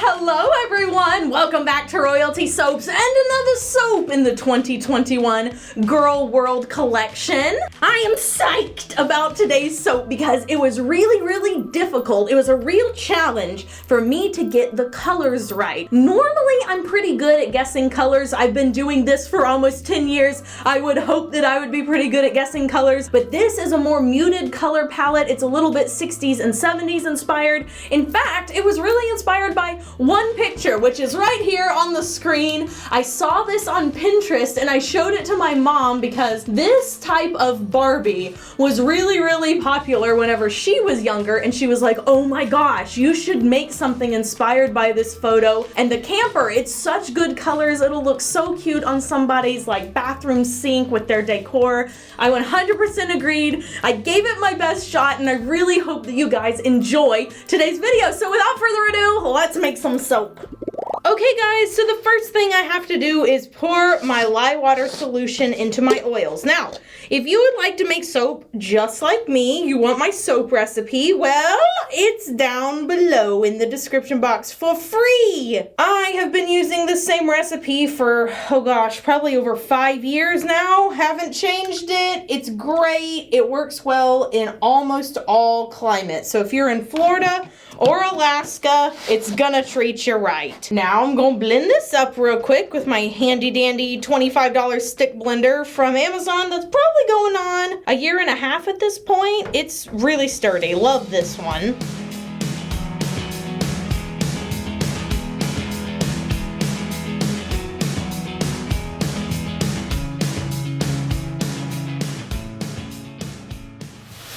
Hello everyone! Welcome back to Royalty Soaps and another soap in the 2021 Girl World collection. I am psyched about today's soap because it was really difficult. It was a real challenge for me to get the colors right. Normally I'm pretty good at guessing colors. I've been doing this for almost 10 years. I would hope that I would be pretty good at guessing colors, but this is a more muted color palette. It's a little bit 60s and 70s inspired. In fact, it was really inspired by one picture, which is right here on the screen. I saw this on Pinterest and I showed it to my mom because this type of Barbie was really popular whenever she was younger, and she was like, oh my gosh, you should make something inspired by this photo. And the camper, it's such good colors. It'll look so cute on somebody's like bathroom sink with their decor. I 100% agreed. I gave it my best shot and I really hope that you guys enjoy today's video. So without further ado, let's make some soap. Okay guys, so the first thing I have to do is pour my lye water solution into my oils. Now, if you would like to make soap just like me, you want my soap recipe, well, it's down below in the description box for free. I have been using the same recipe for, oh gosh, probably over 5 years now. Haven't changed it. It's great. It works well in almost all climates. So if you're in Florida or Alaska, it's gonna treat you right. Now I'm gonna blend this up real quick with my handy dandy $25 stick blender from Amazon that's probably going on a year and a half at this point. It's really sturdy. Love this one.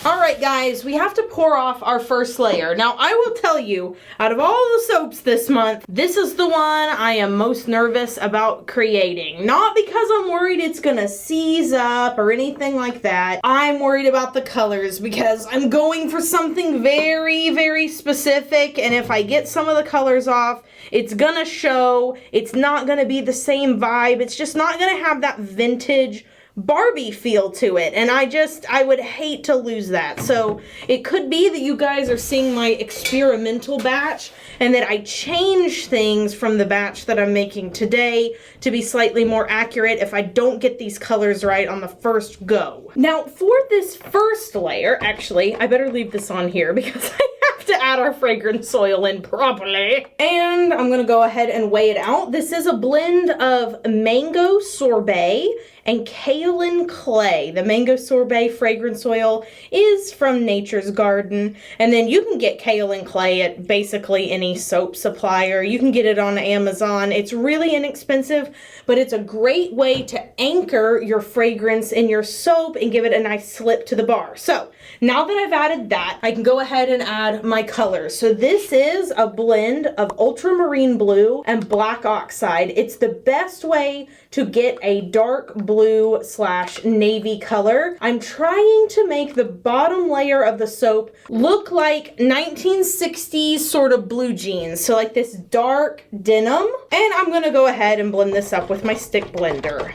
Alright guys, we have to pour off our first layer. Now I will tell you, out of all the soaps this month, this is the one I am most nervous about creating. Not because I'm worried it's gonna seize up or anything like that. I'm worried about the colors because I'm going for something very specific, and if I get some of the colors off, it's gonna show. It's not gonna be the same vibe. It's just not gonna have that vintage Barbie feel to it, and I would hate to lose that. So it could be that you guys are seeing my experimental batch and that I change things from the batch that I'm making today to be slightly more accurate if I don't get these colors right on the first go. Now for this first layer, actually, I better leave this on here because I have to add our fragrance oil in properly. And I'm gonna go ahead and weigh it out. This is a blend of mango sorbet and kaolin clay. The mango sorbet fragrance oil is from Nature's Garden, and then you can get kaolin clay at basically any soap supplier. You can get it on Amazon. It's really inexpensive, but it's a great way to anchor your fragrance in your soap and give it a nice slip to the bar. So now that I've added that, I can go ahead and add my colors. So this is a blend of ultramarine blue and black oxide. It's the best way to get a dark blue / navy color. I'm trying to make the bottom layer of the soap look like 1960s sort of blue jeans. So like this dark denim. And I'm gonna go ahead and blend this up with my stick blender.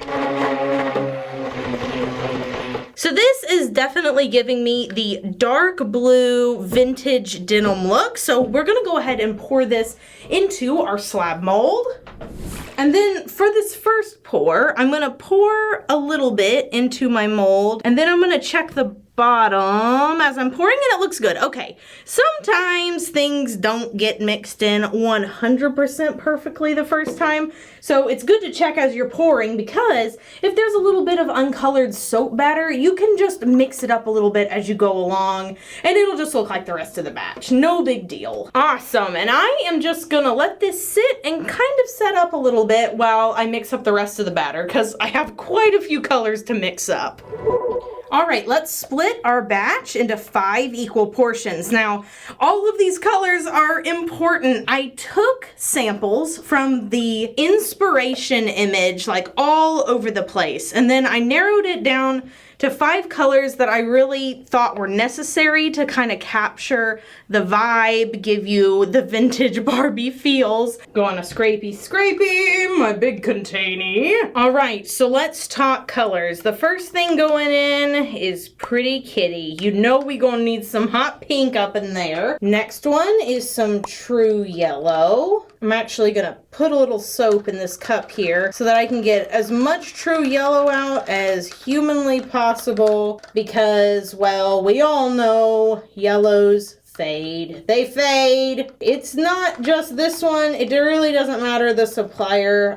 So this is definitely giving me the dark blue vintage denim look. So we're gonna go ahead and pour this into our slab mold. And then for this first pour, I'm gonna pour a little bit into my mold, and then I'm gonna check the bottom as I'm pouring and it looks good. Okay, sometimes things don't get mixed in 100% perfectly the first time, so it's good to check as you're pouring, because if there's a little bit of uncolored soap batter, you can just mix it up a little bit as you go along and it'll just look like the rest of the batch. No big deal. Awesome, and I am just gonna let this sit and kind of set up a little bit while I mix up the rest of the batter, because I have quite a few colors to mix up. All right, let's split our batch into 5 equal portions. Now, all of these colors are important. I took samples from the inspiration image, like all over the place, and then I narrowed it down to 5 colors that I really thought were necessary to kind of capture the vibe, give you the vintage Barbie feels. Go on a scrapey, my big containy. All right, so let's talk colors. The first thing going in is Pretty Kitty. You know we gonna need some hot pink up in there. Next one is some True Yellow. I'm actually gonna put a little soap in this cup here so that I can get as much True Yellow out as humanly possible because, well, we all know yellows fade. They fade. It's not just this one. It really doesn't matter the supplier.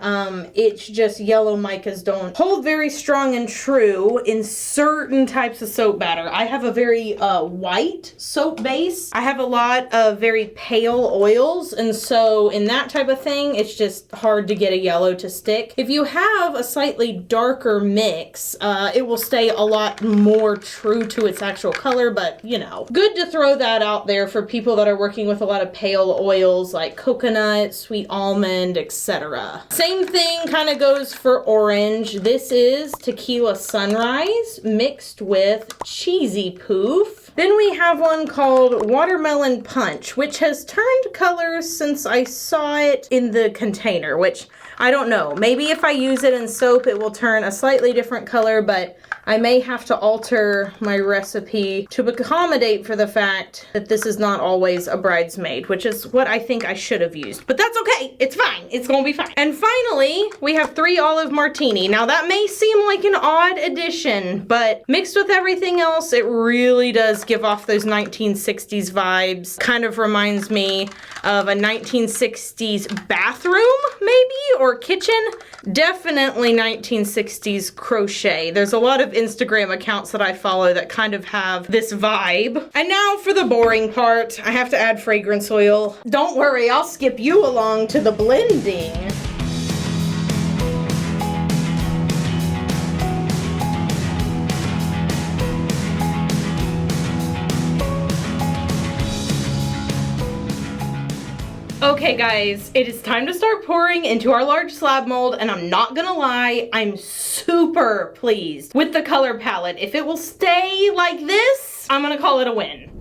It's just yellow micas don't hold very strong and true in certain types of soap batter. I have a very white soap base. I have a lot of very pale oils, and so in that type of thing, it's just hard to get a yellow to stick. If you have a slightly darker mix, it will stay a lot more true to its actual color, but you know, good to throw that out there for people that are working with a lot of pale oils like coconut, sweet almond, etc. Same thing kind of goes for orange. This is Tequila Sunrise mixed with Cheesy Poof. Then we have one called Watermelon Punch, which has turned colors since I saw it in the container, which I don't know. Maybe if I use it in soap, it will turn a slightly different color, but I may have to alter my recipe to accommodate for the fact that this is not always a bridesmaid, which is what I think I should have used. But that's okay. It's fine. It's gonna be fine. And finally, we have 3 Olive Martini. Now that may seem like an odd addition, but mixed with everything else, it really does give off those 1960s vibes. Kind of reminds me of a 1960s bathroom, maybe, or kitchen. Definitely 1960s crochet. There's a lot of Instagram accounts that I follow that kind of have this vibe. And now for the boring part, I have to add fragrance oil. Don't worry, I'll skip you along to the blending. Okay guys, it is time to start pouring into our large slab mold, and I'm not gonna lie, I'm super pleased with the color palette. If it will stay like this, I'm gonna call it a win.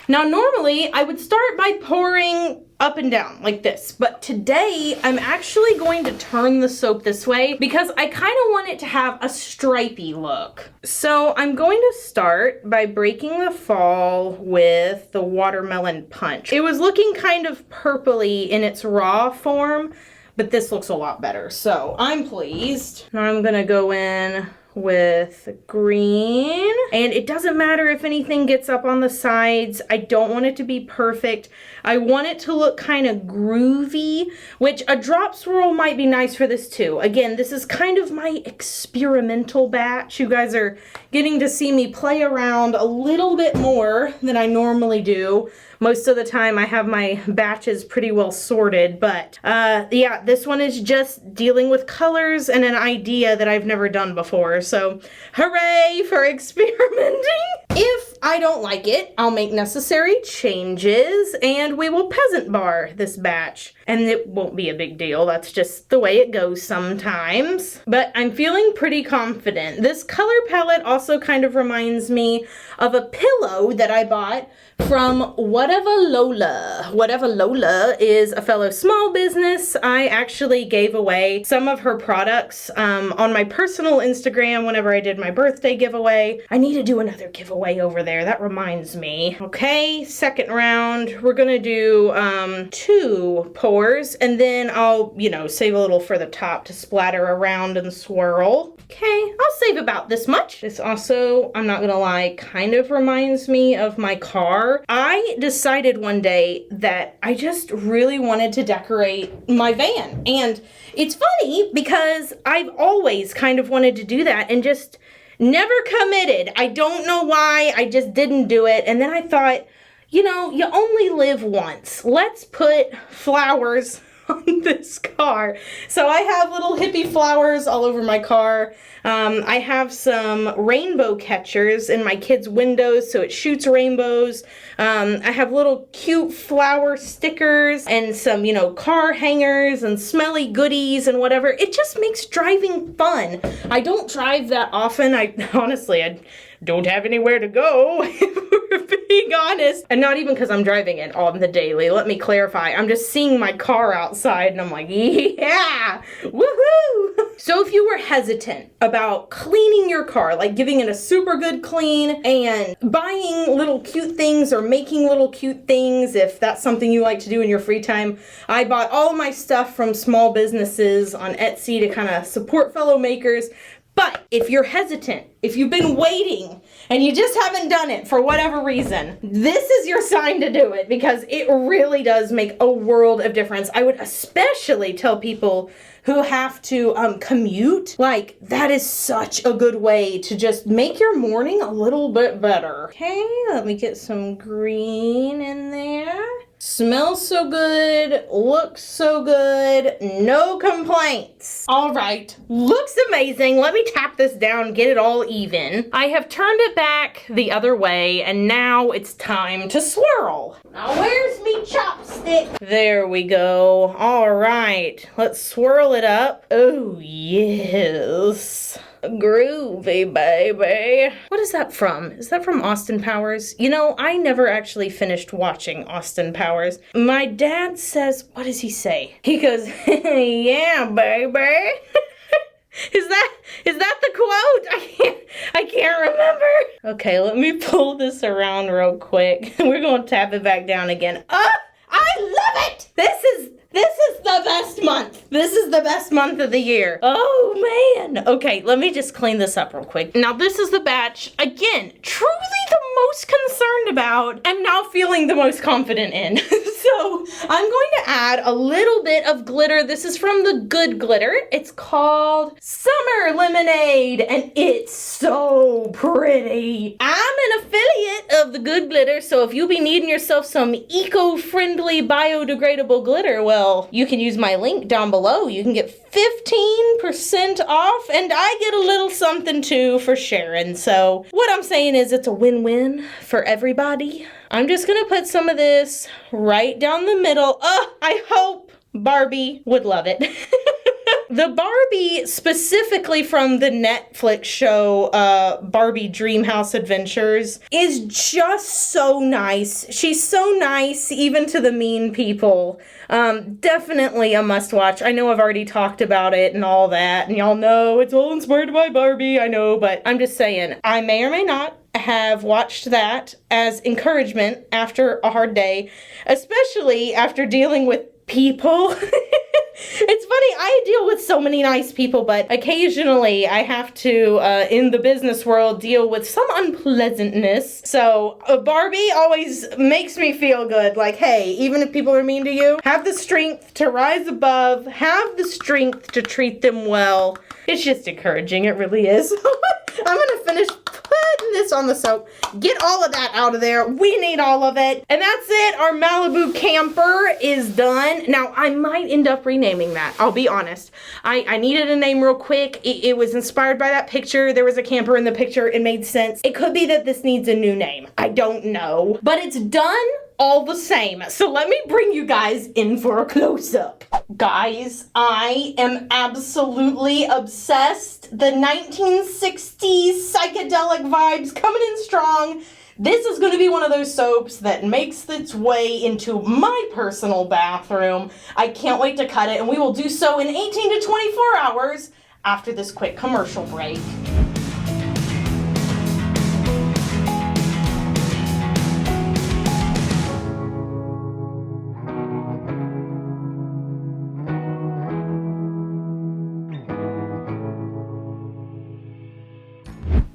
Now normally I would start by pouring up and down like this, but today I'm actually going to turn the soap this way because I kind of want it to have a stripy look. So I'm going to start by breaking the fall with the Watermelon Punch. It was looking kind of purpley in its raw form, but this looks a lot better, so I'm pleased. Now I'm gonna go in with green, and it doesn't matter if anything gets up on the sides. I don't want it to be perfect. I want it to look kind of groovy, which a drop swirl might be nice for this too. Again, this is kind of my experimental batch. You guys are getting to see me play around a little bit more than I normally do. Most of the time I have my batches pretty well sorted, but yeah, this one is just dealing with colors and an idea that I've never done before. So hooray for experimenting. If I don't like it, I'll make necessary changes and we will peasant bar this batch. And it won't be a big deal. That's just the way it goes sometimes. But I'm feeling pretty confident. This color palette also kind of reminds me of a pillow that I bought from Whatever Lola. Whatever Lola is a fellow small business. I actually gave away some of her products on my personal Instagram whenever I did my birthday giveaway. I need to do another giveaway over there. That reminds me. Okay, second round. We're gonna do 2 pours, and then I'll, you know, save a little for the top to splatter around and swirl. Okay, I'll save about this much. This also, I'm not gonna lie, kind of reminds me of my car. I decided one day that I just really wanted to decorate my van. And it's funny because I've always kind of wanted to do that and just never committed. I don't know why, I just didn't do it. And then I thought, you know, you only live once. Let's put flowers on this car. So I have little hippie flowers all over my car. I have some rainbow catchers in my kids' windows so it shoots rainbows. I have little cute flower stickers and some, you know, car hangers and smelly goodies and whatever. It just makes driving fun. I don't drive that often. I don't have anywhere to go, if we're being honest. And not even because I'm driving it on the daily. Let me clarify. I'm just seeing my car outside and I'm like, yeah, woohoo! So if you were hesitant about cleaning your car, like giving it a super good clean and buying little cute things or making little cute things, if that's something you like to do in your free time, I bought all of my stuff from small businesses on Etsy to kind of support fellow makers. But if you're hesitant, if you've been waiting and you just haven't done it for whatever reason, this is your sign to do it because it really does make a world of difference. I would especially tell people who have to commute, like that is such a good way to just make your morning a little bit better. Okay, let me get some green in there. Smells so good, looks so good, no complaints. All right, looks amazing. Let me tap this down, get it all even. I have turned it back the other way and now it's time to swirl. Now where's me chopstick? There we go. All right, let's swirl it up. Oh yes. Groovy, baby. What is that from? Is that from Austin Powers? You know, I never actually finished watching Austin Powers. My dad says, what does he say? He goes, yeah, baby. Is that the quote? I can't remember. Okay, let me pull this around real quick. We're gonna tap it back down again. Oh, I love it! This is the best month. This is the best month of the year. Oh man. Okay, let me just clean this up real quick. Now this is the batch, again, truly the most concerned about and now feeling the most confident in. So I'm going to add a little bit of glitter. This is from the Good Glitter. It's called Summer Lemonade and it's so pretty. I'm an affiliate of the Good Glitter, so if you be needing yourself some eco-friendly biodegradable glitter, well, you can use my link down below. You can get 15% off and I get a little something too for sharing. So what I'm saying is it's a win-win for everybody. I'm just gonna put some of this right down the middle. Oh, I hope Barbie would love it. The Barbie, specifically from the Netflix show Barbie Dreamhouse Adventures, is just so nice. She's so nice, even to the mean people. Definitely a must watch. I know I've already talked about it and all that, and y'all know it's all inspired by Barbie, I know, but I'm just saying, I may or may not have watched that as encouragement after a hard day, especially after dealing with people. It's funny, I deal with so many nice people, but occasionally I have to, in the business world, deal with some unpleasantness. So Barbie always makes me feel good. Like, hey, even if people are mean to you, have the strength to rise above, have the strength to treat them well. It's just encouraging, it really is. I'm gonna finish putting this on the soap. Get all of that out of there. We need all of it. And that's it. Our Malibu Camper is done. Now, I might end up renaming that. I'll be honest. I needed a name real quick. It was inspired by that picture. There was a camper in the picture. It made sense. It could be that this needs a new name. I don't know. But it's done all the same. So let me bring you guys in for a close-up. Guys, I am absolutely obsessed. The 1960s psychedelic vibes coming in strong. This is going to be one of those soaps that makes its way into my personal bathroom. I can't wait to cut it, and we will do so in 18 to 24 hours after this quick commercial break.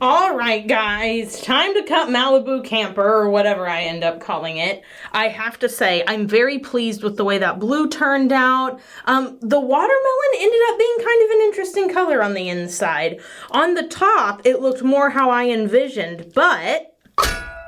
All right, guys, time to cut Malibu Camper, or whatever I end up calling it. I have to say, I'm very pleased with the way that blue turned out. The watermelon ended up being kind of an interesting color on the inside. On the top, it looked more how I envisioned, but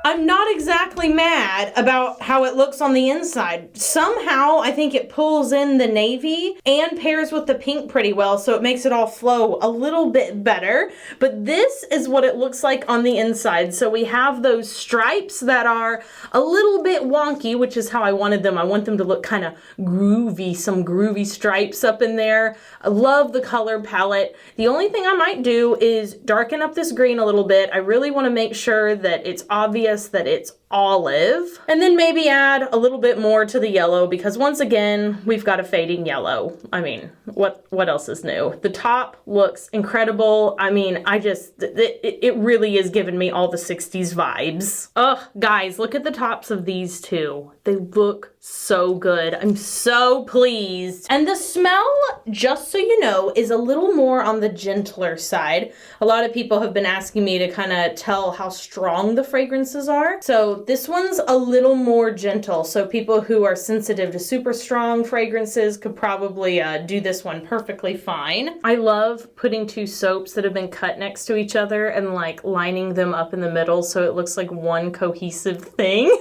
I'm not exactly mad about how it looks on the inside. Somehow, I think it pulls in the navy and pairs with the pink pretty well, so it makes it all flow a little bit better. But this is what it looks like on the inside. So we have those stripes that are a little bit wonky, which is how I wanted them. I want them to look kind of groovy, some groovy stripes up in there. I love the color palette. The only thing I might do is darken up this green a little bit. I really want to make sure that it's obvious that it's olive, and then maybe add a little bit more to the yellow, because once again we've got a fading yellow. I mean, what else is new? The top looks incredible. I mean, it really is giving me all the 60s vibes. Ugh, guys, look at the tops of these two. They look so good. I'm so pleased. And the smell, just so you know, is a little more on the gentler side. A lot of people have been asking me to kind of tell how strong the fragrances are. So this one's a little more gentle. So people who are sensitive to super strong fragrances could probably do this one perfectly fine. I love putting two soaps that have been cut next to each other and like lining them up in the middle so it looks like one cohesive thing.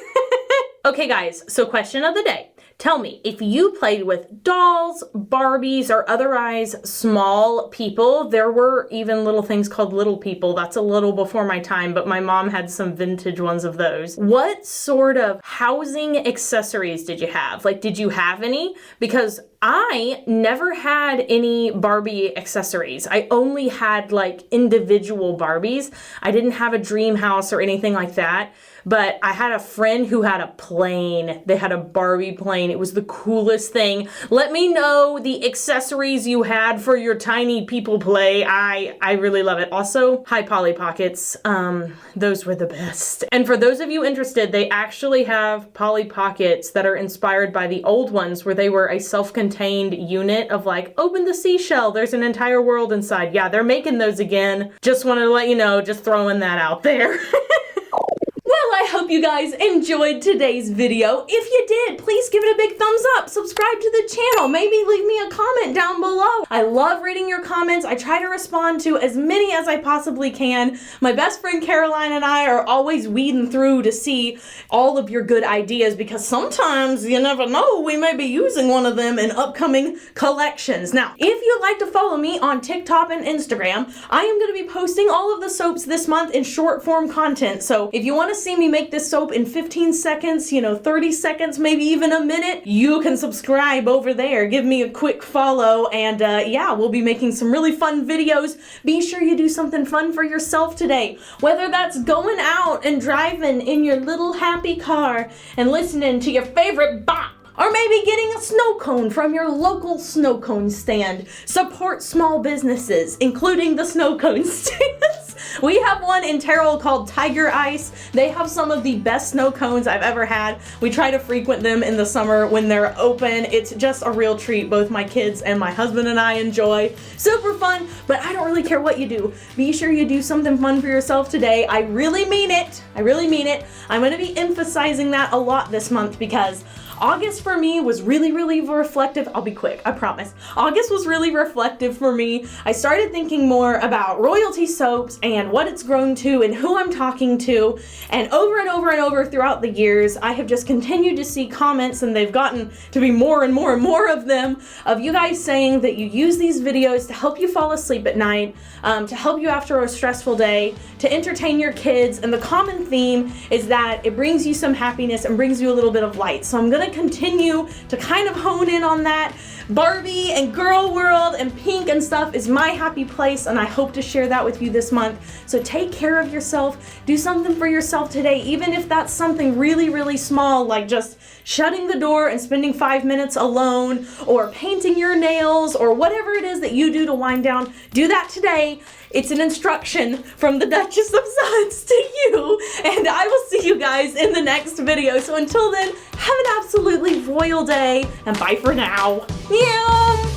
Okay guys, so question of the day. Tell me, if you played with dolls, Barbies, or otherwise small people, there were even little things called little people. That's a little before my time, but my mom had some vintage ones of those. What sort of housing accessories did you have? Like, did you have any? Because I never had any Barbie accessories. I only had like individual Barbies. I didn't have a dream house or anything like that. But I had a friend who had a plane. They had a Barbie plane. It was the coolest thing. Let me know the accessories you had for your tiny people play. I really love it. Also, hi Polly Pockets. Those were the best. And for those of you interested, they actually have Polly Pockets that are inspired by the old ones where they were a self-contained unit of like, open the seashell, there's an entire world inside. Yeah, they're making those again. Just wanted to let you know, just throwing that out there. Well, I hope you guys enjoyed today's video. If you did, please give it a big thumbs up, subscribe to the channel, maybe leave me a comment down below. I love reading your comments. I try to respond to as many as I possibly can. My best friend Caroline and I are always weeding through to see all of your good ideas, because sometimes you never know, we may be using one of them in upcoming collections. Now, if you'd like to follow me on TikTok and Instagram, I am going to be posting all of the soaps this month in short form content. So if you want to see me make this soap in 15 seconds, 30 seconds, maybe even a minute, you can subscribe over there. Give me a quick follow, and yeah, we'll be making some really fun videos. Be sure you do something fun for yourself today, whether that's going out and driving in your little happy car and listening to your favorite bop, or maybe getting a snow cone from your local snow cone stand. Support small businesses, including the snow cone stands. We have one in Terrell called Tiger Ice. They have some of the best snow cones I've ever had. We try to frequent them in the summer when they're open. It's just a real treat. Both my kids and my husband and I enjoy. Super fun, but I don't really care what you do. Be sure you do something fun for yourself today. I really mean it. I really mean it. I'm going to be emphasizing that a lot this month because August for me was really reflective. I'll be quick, I promise. August was really reflective for me. I started thinking more about royalty soaps and what it's grown to and who I'm talking to. And over throughout the years, I have just continued to see comments, and they've gotten to be more and more of them, of you guys saying that you use these videos to help you fall asleep at night, to help you after a stressful day, to entertain your kids. And the common theme is that it brings you some happiness and brings you a little bit of light. So I'm gonna continue to kind of hone in on that. Barbie and girl world and pink and stuff is my happy place, and I hope to share that with you this month. So take care of yourself. Do something for yourself today, even if that's something really small, like just shutting the door and spending 5 minutes alone, or painting your nails, or whatever it is that you do to wind down. Do that today. It's an instruction from the Duchess of Suds to you, and I will see you guys in the next video. So until then, have an absolutely royal day, and bye for now. Meow.